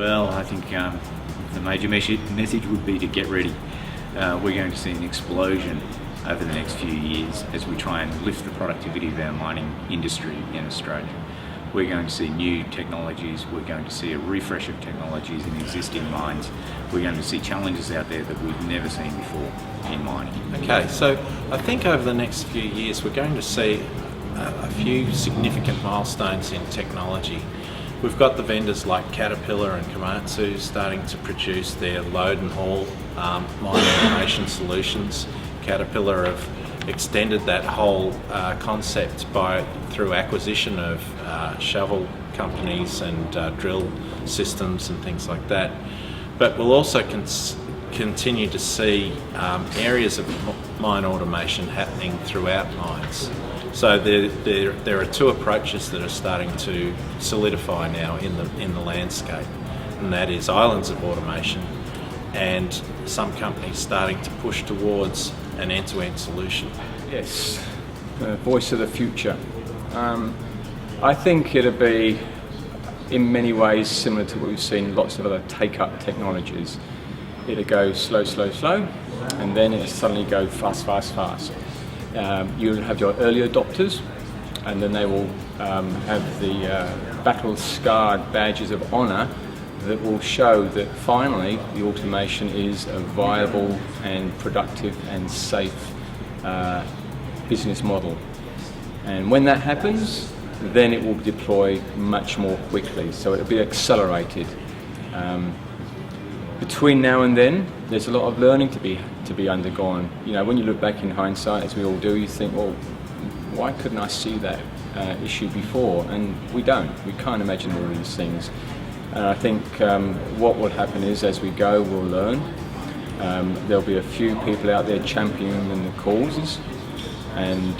Well, I think the major message would be to get ready. We're going to see an explosion over the next few years as we try and lift the productivity of our mining industry in Australia. We're going to see new technologies, we're going to see a refresh of technologies in existing mines, we're going to see challenges out there that we've never seen before in mining. Okay, so I think over the next few years we're going to see a few significant milestones in technology. We've got the vendors like Caterpillar and Komatsu starting to produce their load and haul mine automation solutions. Caterpillar have extended that whole concept through acquisition of shovel companies and drill systems and things like that. But we'll also continue to see areas of mine automation happening throughout mines. So there are two approaches that are starting to solidify now in the landscape, and that is islands of automation and some companies starting to push towards an end-to-end solution. Yes, the voice of the future. I think it'll be in many ways similar to what we've seen in lots of other take-up technologies. It'll go slow, slow, slow, and then it'll suddenly go fast, fast, fast. You'll have your early adopters, and then they will have the battle-scarred badges of honour that will show that finally the automation is a viable and productive and safe business model. And when that happens, then it will deploy much more quickly, so it'll be accelerated. Between now and then, there's a lot of learning to be undergone. You know, when you look back in hindsight, as we all do, you think, well, why couldn't I see that issue before? And we don't. We can't imagine all these things. And I think what will happen is, as we go, we'll learn. There'll be a few people out there championing the causes, and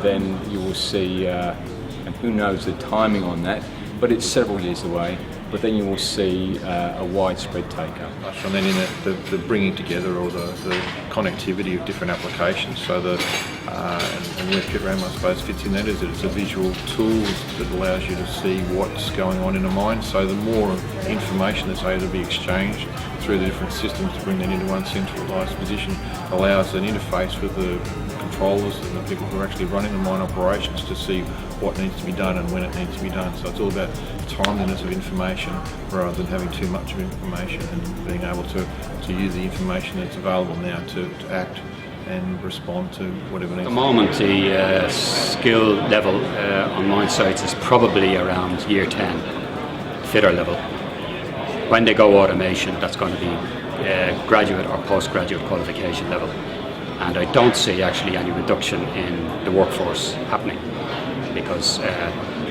then you will see, and who knows the timing on that, but it's several years away. But then you will see a widespread take-up. And then in the bringing together or the connectivity of different applications. So and where PitRAM I suppose fits in that is that it's a visual tool that allows you to see what's going on in a mine. So the more information that's able to be exchanged through the different systems to bring that into one centralised position allows an interface with the controllers and the people who are actually running the mine operations to see what needs to be done and when it needs to be done. So it's all about timeliness of information rather than having too much of information, and being able to use the information that's available now to act and respond to whatever needs. At the moment, the skill level on mine sites is probably around year 10, fitter level. When they go automation, that's going to be graduate or postgraduate qualification level. And I don't see actually any reduction in the workforce happening, because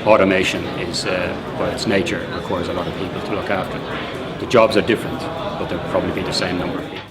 automation is, by its nature, requires a lot of people to look after. The jobs are different, but there'll probably be the same number of people.